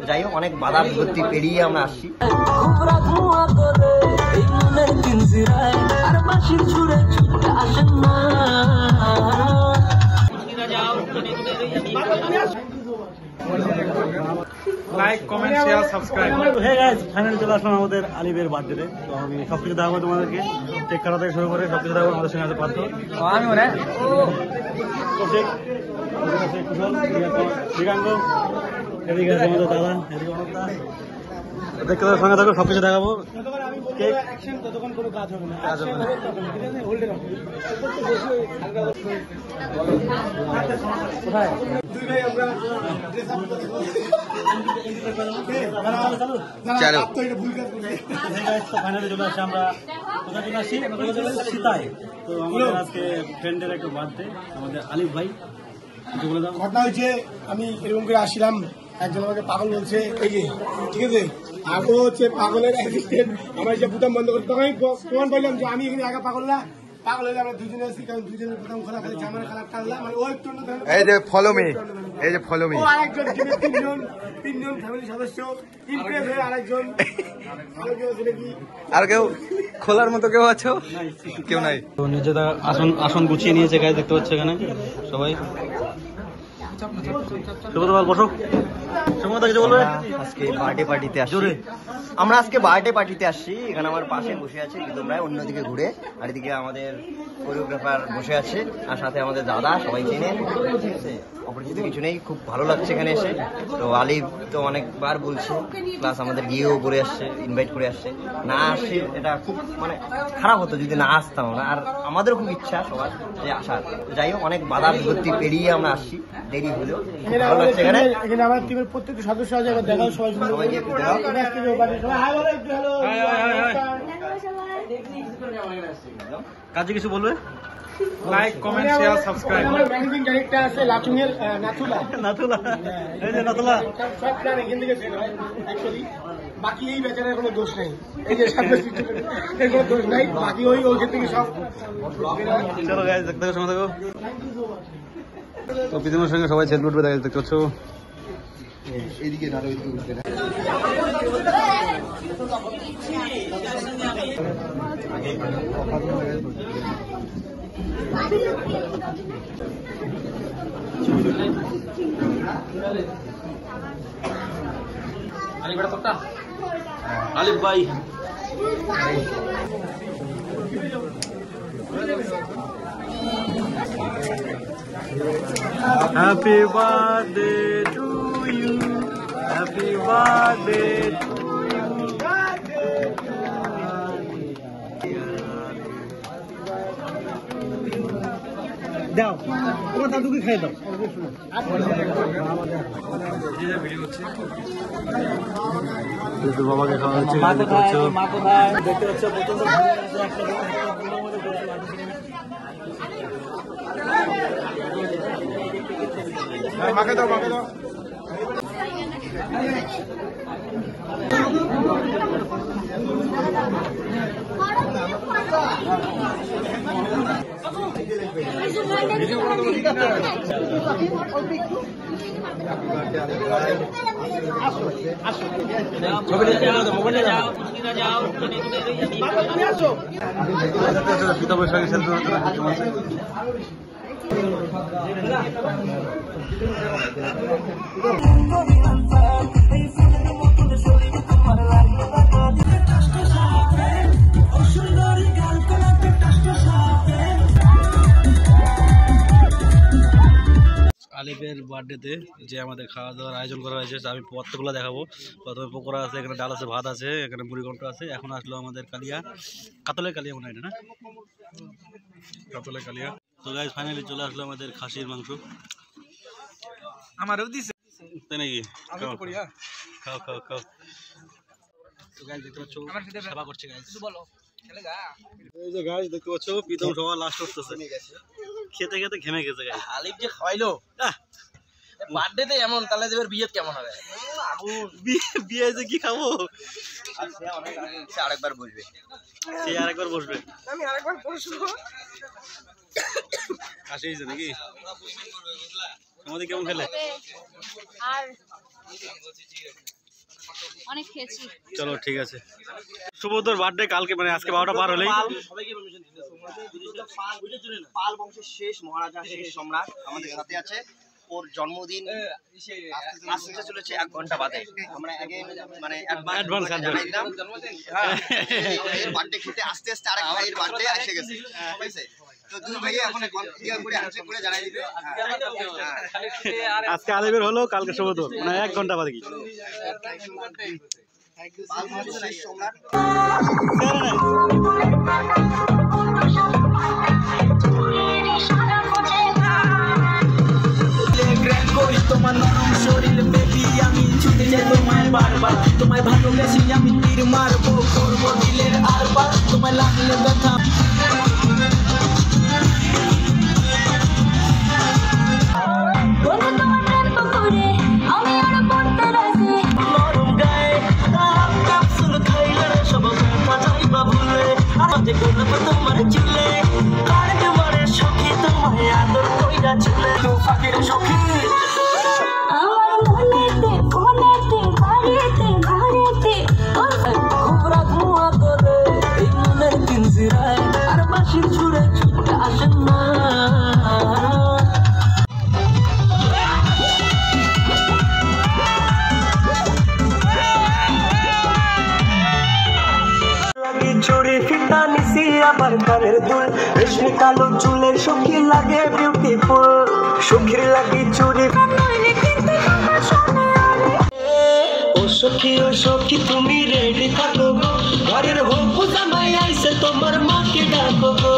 যাই হোক, অনেক বাধা বিপত্তি পেরিয়ে আমরা আসছি। Like, comment, share, subscribe. Hey guys, finally চলে আসলাম আমাদের আলিফের বার্থডেতে। তো আমি সবকিছু দেখাবো তোমাদেরকে, কেক কাটা থেকে শুরু করে সবকিছু দেখাবো। আমাদের সঙ্গে আছে পার্থ, আমি মনে কৌশিক, কুশল, দিগাঙ্গ, এদিকে আছে আমাদের দাদা, এদিকে অনন্তা। দেখতে সঙ্গে থাকো, সবকিছু দেখাবো। কেক ততক্ষণ কোনো কাজ হবে না, কাজ হবে না। কোথায় ফাইনালি চলে আসছি আমরা। কোথায় চলে আসছি? সীতায়। তো আমাদের আজকে ফ্রেন্ডের একটা বার্থডে, আমাদের আলিফ ভাই। বলে দাও। ঘটনা হয়েছে, আমি এরকম করে আসছিলাম, একজন আমাকে পাগল বলছে, এই যে ঠিক আছে, আগো হচ্ছে পাগলের অ্যাসিস্ট্যান্ট, আমার যে বুতাম বন্ধ করে তখন প্রমাণ পাইলাম যে আমি এখানে একা পাগল না, পাগল হলে আমরা দুজনে আছি, কারণ দুজনের প্রথম খোলা খালি জামার খেলা টানলাম, মানে ওই একটু এই যে ফলো মি, এই যে ফলো মি, ও আরেকজন, তিনজন ফ্যামিলি সদস্য ইমপ্রেস হয়ে আরেকজন, আরো কেউ আছে নাকি? আর কেউ খোলার মতো কেউ আছো? কেউ নাই। তো নিজেরা আসন গুছিয়ে নিয়েছে গায়ে, দেখতে পাচ্ছে এখানে সবাই। বসো, আজকে বার্থডে পার্টিতে আসছি। আমরা আজকে বার্থডে পার্টিতে আসছি। এখানে আমার পাশে বসে আছে প্রীতম রায়, অন্যদিকে ঘুরে, আর এদিকে আমাদের কোরিওগ্রাফার বসে আছে, আর সাথে আমাদের দাদা, সবাই চেনে, ঠিক আছে, অপরিচিত কিছু নেই। খুব ভালো লাগছে এখানে এসে। তো আলিফ তো অনেকবার বলছে, প্লাস আমাদের গিয়েও করে আসছে, ইনভাইট করে আসছে। না আসছে এটা খুব মানে খারাপ হতো যদি না আসতাম আমরা, আর আমাদেরও খুব ইচ্ছা সবার যে আসার। যাই হোক, অনেক বাধা বিপত্তি পেরিয়ে আমরা আসছি, দেরি হলেও ভালো লাগছে এখানে। এখানে আমার টিমের প্রত্যেকটা সদস্য আছে, এবার দেখাও সবাই, সবাইকে একটু দেখাও। কাজে কিছু বলবে? Like, comment, share, subscribe. Managing director আছে লাচুংয়ের নাথুলা, নাথুলা, এই যে নাথুলা, সব প্ল্যান এখান থেকে সেট হয় অ্যাকচুয়ালি। বাকি এই বেচারার কোনো দোষ নেই, এই যে সামনে এর কোনো দোষ নাই, বাকি ওইখান থেকে সব। চলো গাইজ, দেখতে থাকো, সঙ্গে থাকো। তো প্রীতমের সঙ্গে সবাই সেলফি উঠবে, দেখতে পাচ্ছ। এইদিকে না, ওইদিকে উঠবে না। আলিফ ভাই, happy birthday to you, happy birthday to you. দাও, তোমার দাদুকে খাই দাও। বাবাকে খাওয়া হচ্ছে, দেখতে পাচ্ছ প্রচন্ড মাকে দাও, মাকে দাও। পিতাবের সঙ্গে সেলফি উঠতে আছে। আলিফের বার্থডেতে যে আমাদের খাওয়া দাওয়ার আয়োজন করা হয়েছে, আমি পত্রগুলো দেখাবো। প্রথমে পকোড়া আছে, এখানে ডাল আছে, ভাত আছে, এখানে মুড়িঘণ্ট আছে। এখন আসলো আমাদের কালিয়া, কাতলের কালিয়া মনে হয় না, কাতলের কালিয়া। তো গাইজ ফাইনালি চলে আসলো আমাদের খাসির মাংস। আমারও দিছে তাই নাকি? খাও খাও খাও। তো গাইজ দেখতে পাচ্ছ, সেবা করছে গাইজ। এই যে গাইজ দেখতে পাচ্ছ, প্রীতম সবার লাস্ট করতেছে, খেতে খেতে ঘেমে গেছে গাইজ। আলিফ যে খাওয়াইলো বার্থডেতে এমন, তাহলে এবার বিয়ে কেমন হবে? বিয়ে যে কি খাবো, আরেকবার বসবে, সে আরেকবার বসবে। আমি আরেকবার বসবো। কাশি হয়েছে নাকি? আমাদের কেমন খেলে? আর অনেক খেয়েছি। চলো ঠিক আছে। শুভদর বার্থডে কালকে, মানে আজকে 12টা পার হলেই পাল বংশের শেষ মহারাজা, শেষ সম্রাট আমাদের সাথে আছে। ওর জন্মদিন আসতে চলেছে 1 ঘন্টা বাদে। আমরা আগে মানে অ্যাডভান্স জানাই দিলাম। হ্যাঁ, এর বার্থডে খেতে আস্তে আস্তে আরেক ভাইয়ের বার্থডে এসে গেছে, ঠিক আছে? তো দুই ভাই এখন ইয়া করে হ্যান্ডশেক করে জানাই দিবে। আজকে আলিবের হলো, কালকে শুভদর, মানে 1 ঘন্টা বাদে। কি পাল বংশের শেষ সম্রাট। তোমার নরম শরীর বেবি, আমি ছুটে যাই তোমায় বারবার, তোমায় ভালোবেসে আমি তীর মারবো, করবো দিলের আর পার, তোমায় লাগলে ব্যথা। নরম গায়ে ক্যাপসুল খাইলে সব ব্যথা যাইবা ভুলে, আমাদের করবো তোমার চুলে, কারণে মরে সখী তোমায় আদর কইরা চুলে, তো ফাঁকির সখী। আমার মনেতে ফোনেতে বাড়িতে ঘরেতে ঘোরা ধোঁয়া করে এই মনের পিঞ্জিরায়, আর বাঁশির ছুড়ে ছুটে আসেন না। চুরি ফিতা নিছি আবার কানের দুল, রেশমি কালো চুলের সখী লাগে বিউটিফুল, সখীর লাগে চুরি। ও সখী তুমি রেডি থাকো গো, ঘরের হোক জামাই আইসে তোমার মাকে ডাকো গো।